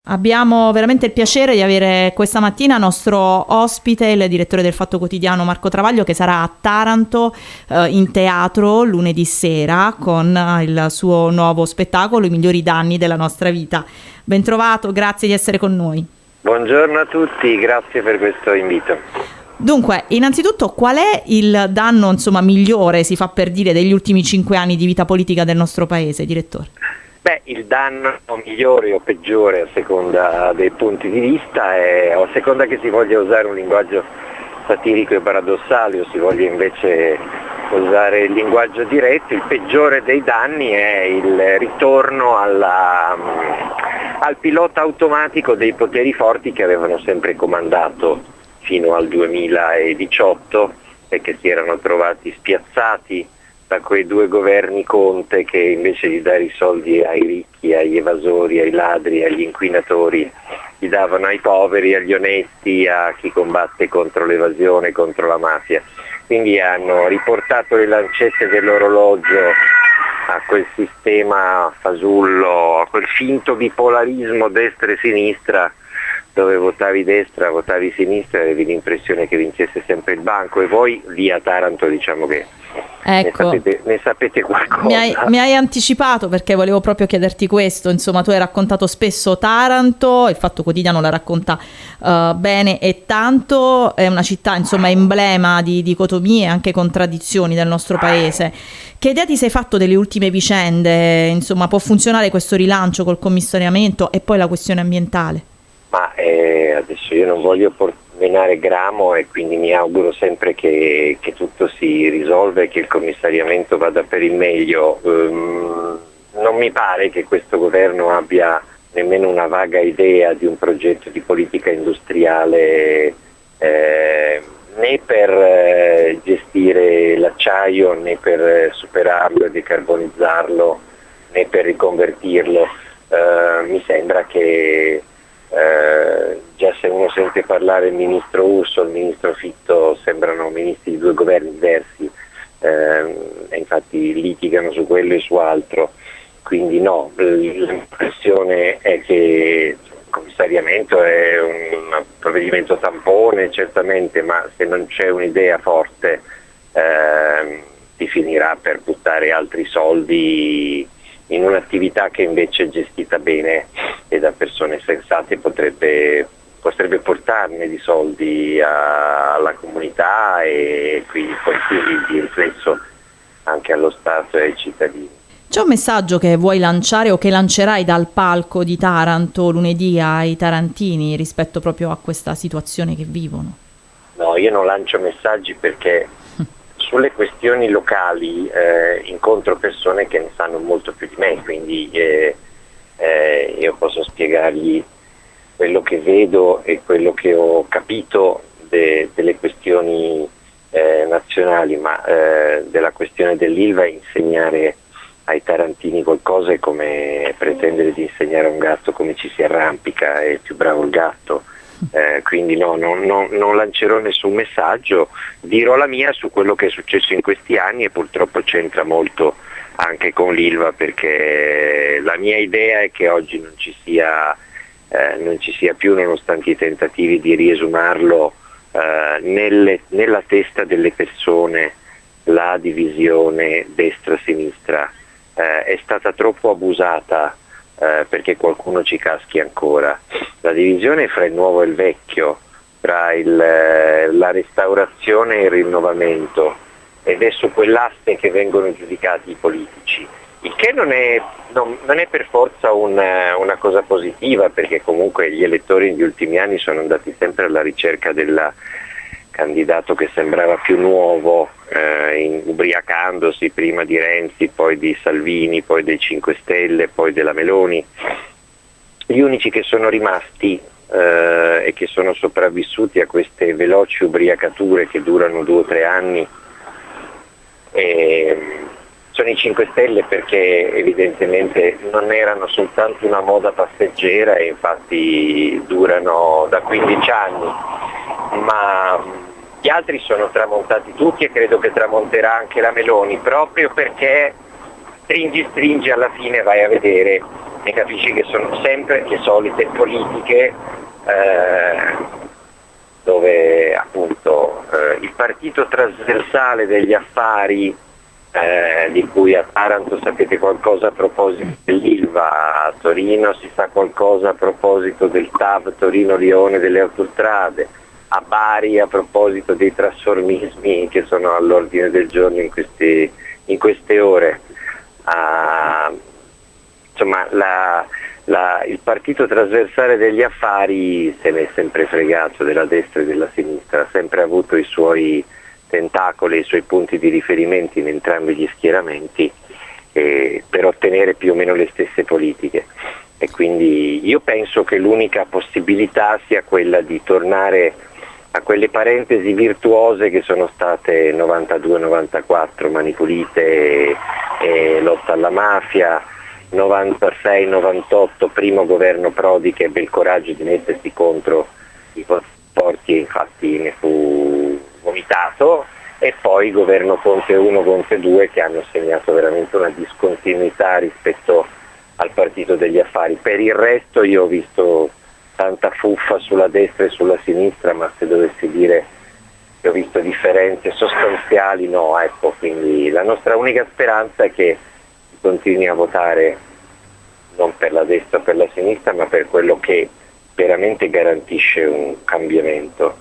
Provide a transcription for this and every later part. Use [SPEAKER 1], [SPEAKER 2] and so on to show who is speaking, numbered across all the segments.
[SPEAKER 1] Abbiamo veramente il piacere di avere questa mattina nostro ospite, il direttore del Fatto Quotidiano Marco Travaglio, che sarà a Taranto in teatro lunedì sera con il suo nuovo spettacolo I migliori danni della nostra vita. Bentrovato, grazie di essere con noi.
[SPEAKER 2] Buongiorno a tutti, grazie per questo invito.
[SPEAKER 1] Dunque, innanzitutto qual è il danno migliore, si fa per dire, degli ultimi 5 anni di vita politica del nostro paese, direttore?
[SPEAKER 2] Il danno migliore o peggiore a seconda dei punti di vista a seconda che si voglia usare un linguaggio satirico e paradossale o si voglia invece usare il linguaggio diretto. Il peggiore dei danni è il ritorno al pilota automatico dei poteri forti che avevano sempre comandato fino al 2018 e che si erano trovati spiazzati da quei due governi Conte che invece di dare i soldi ai ricchi, agli evasori, ai ladri, agli inquinatori, li davano ai poveri, agli onesti, a chi combatte contro l'evasione, contro la mafia. Quindi hanno riportato le lancette dell'orologio a quel sistema fasullo, a quel finto bipolarismo destra e sinistra, dove votavi destra, votavi sinistra e avevi l'impressione che vincesse sempre il banco. E voi lì a Taranto diciamo che
[SPEAKER 1] ecco,
[SPEAKER 2] ne sapete qualcosa.
[SPEAKER 1] Mi hai anticipato, perché volevo proprio chiederti questo. Tu hai raccontato spesso Taranto, il Fatto Quotidiano la racconta bene e tanto, è una città emblema di dicotomie e anche contraddizioni del nostro paese. Che idea ti sei fatto delle ultime vicende? Può funzionare questo rilancio col commissariamento e poi la questione ambientale?
[SPEAKER 2] Adesso io non voglio menare gramo e quindi mi auguro sempre che tutto si risolva e che il commissariamento vada per il meglio. Non mi pare che questo governo abbia nemmeno una vaga idea di un progetto di politica industriale né per gestire l'acciaio, né per superarlo e decarbonizzarlo, né per riconvertirlo. Mi sembra che già se uno sente parlare il ministro Urso e il ministro Fitto sembrano ministri di due governi diversi, e infatti litigano su quello e su altro, quindi no, l'impressione è che il commissariamento è un provvedimento tampone certamente, ma se non c'è un'idea forte si finirà per buttare altri soldi in un'attività che invece gestita bene e da persone sensate potrebbe portarne di soldi alla comunità e quindi di riflesso anche allo Stato e ai cittadini.
[SPEAKER 1] C'è un messaggio che vuoi lanciare o che lancerai dal palco di Taranto lunedì ai tarantini rispetto proprio a questa situazione che vivono?
[SPEAKER 2] No, io non lancio messaggi perché sulle questioni locali incontro persone che ne sanno molto più di me, quindi io posso spiegargli quello che vedo e quello che ho capito delle questioni nazionali, ma della questione dell'Ilva insegnare ai tarantini qualcosa è come pretendere di insegnare a un gatto come ci si arrampica, è più bravo il gatto. Quindi no, non lancerò nessun messaggio, dirò la mia su quello che è successo in questi anni e purtroppo c'entra molto anche con l'Ilva, perché la mia idea è che oggi non ci sia più, nonostante i tentativi di riesumarlo nella testa delle persone, la divisione destra-sinistra è stata troppo abusata perché qualcuno ci caschi ancora. La divisione fra il nuovo e il vecchio, tra la restaurazione e il rinnovamento, ed è su quell'asse che vengono giudicati i politici, il che non è per forza una cosa positiva, perché comunque gli elettori negli ultimi anni sono andati sempre alla ricerca del candidato che sembrava più nuovo, ubriacandosi prima di Renzi, poi di Salvini, poi dei 5 Stelle, poi della Meloni. Gli unici che sono rimasti e che sono sopravvissuti a queste veloci ubriacature che durano 2 o 3 anni sono i 5 Stelle, perché evidentemente non erano soltanto una moda passeggera e infatti durano da 15 anni, ma gli altri sono tramontati tutti e credo che tramonterà anche la Meloni, proprio perché stringi alla fine vai a vedere e capisci che sono sempre le solite politiche dove appunto il partito trasversale degli affari, di cui a Taranto sapete qualcosa a proposito dell'Ilva, a Torino si sa qualcosa a proposito del TAV Torino-Lione delle autostrade, a Bari a proposito dei trasformismi che sono all'ordine del giorno in queste ore. Insomma, il partito trasversale degli affari se ne è sempre fregato della destra e della sinistra, ha sempre avuto i suoi tentacoli, i suoi punti di riferimento in entrambi gli schieramenti per ottenere più o meno le stesse politiche, e quindi io penso che l'unica possibilità sia quella di tornare a quelle parentesi virtuose che sono state 92-94, Mani Pulite e lotta alla mafia, 96-98 primo governo Prodi che ebbe il coraggio di mettersi contro i porti e infatti ne fu vomitato, e poi governo Conte 1, Conte 2 che hanno segnato veramente una discontinuità rispetto al partito degli affari. Per il resto io ho visto tanta fuffa sulla destra e sulla sinistra, ma se dovessi dire che ho visto differenze sostanziali no, ecco, quindi la nostra unica speranza è che si continui a votare non per la destra o per la sinistra, ma per quello che veramente garantisce un cambiamento,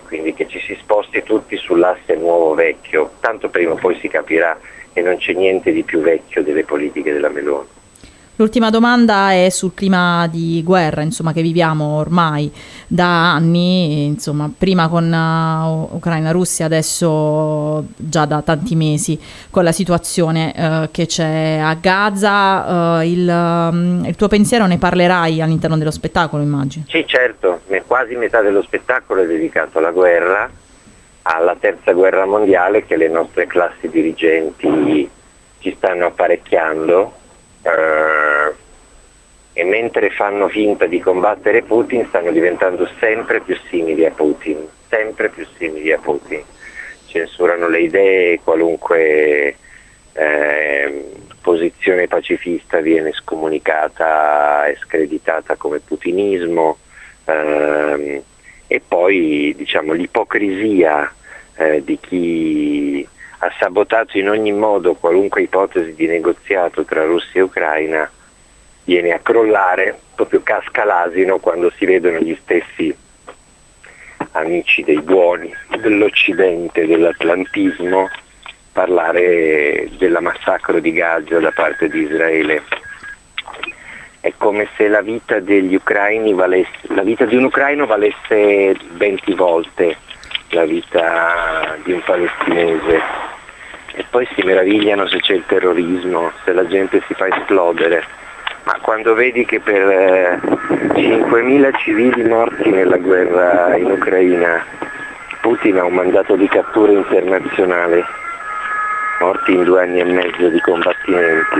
[SPEAKER 2] quindi che ci si sposti tutti sull'asse nuovo-vecchio, tanto prima o poi si capirà che non c'è niente di più vecchio delle politiche della Meloni.
[SPEAKER 1] L'ultima domanda è sul clima di guerra, insomma, che viviamo ormai da anni, insomma, prima con Ucraina-Russia, adesso già da tanti mesi con la situazione che c'è a Gaza. Il tuo pensiero ne parlerai all'interno dello spettacolo, immagino?
[SPEAKER 2] Sì, certo, quasi metà dello spettacolo è dedicato alla guerra, alla terza guerra mondiale che le nostre classi dirigenti ci stanno apparecchiando. E mentre fanno finta di combattere Putin stanno diventando sempre più simili a Putin, censurano le idee, qualunque posizione pacifista viene scomunicata e screditata come putinismo, e poi diciamo l'ipocrisia di chi ha sabotato in ogni modo qualunque ipotesi di negoziato tra Russia e Ucraina viene a crollare, proprio casca l'asino quando si vedono gli stessi amici dei buoni, dell'Occidente, dell'atlantismo parlare del massacro di Gaza da parte di Israele. È come se la vita degli ucraini la vita di un ucraino valesse 20 volte la vita di un palestinese. E poi si meravigliano se c'è il terrorismo, se la gente si fa esplodere, ma quando vedi che per 5.000 civili morti nella guerra in Ucraina Putin ha un mandato di cattura internazionale, morti in 2 anni e mezzo di combattimenti,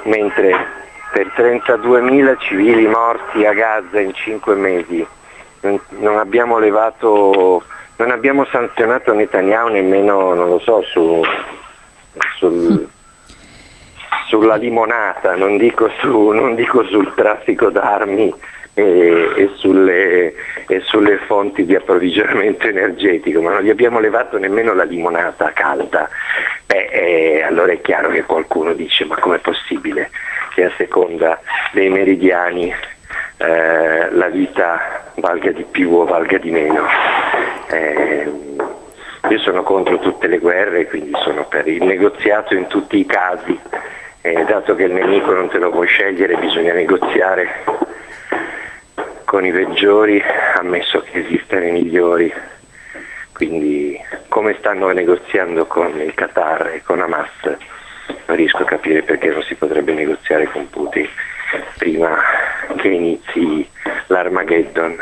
[SPEAKER 2] mentre per 32.000 civili morti a Gaza in 5 mesi non abbiamo sanzionato Netanyahu nemmeno, non lo so, sulla limonata, non dico sul traffico d'armi e sulle fonti di approvvigionamento energetico, ma non gli abbiamo levato nemmeno la limonata calda. Allora è chiaro che qualcuno dice: ma com'è possibile che a seconda dei meridiani la vita valga di più o valga di meno? Io sono contro tutte le guerre, quindi sono per il negoziato in tutti i casi, dato che il nemico non te lo puoi scegliere, bisogna negoziare con i peggiori, ammesso che esistano i migliori. Quindi come stanno negoziando con il Qatar e con Hamas, non riesco a capire perché non si potrebbe negoziare con Putin prima che inizi l'Armageddon.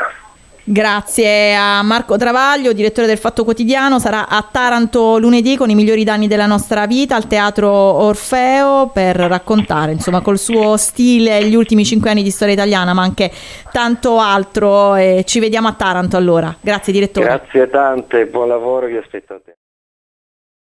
[SPEAKER 1] Grazie a Marco Travaglio, direttore del Fatto Quotidiano. Sarà a Taranto lunedì con I migliori danni della nostra vita al Teatro Orfeo per raccontare, insomma, col suo stile gli ultimi 5 anni di storia italiana, ma anche tanto altro. E ci vediamo a Taranto allora. Grazie direttore.
[SPEAKER 2] Grazie tante, buon lavoro, vi aspetto a te.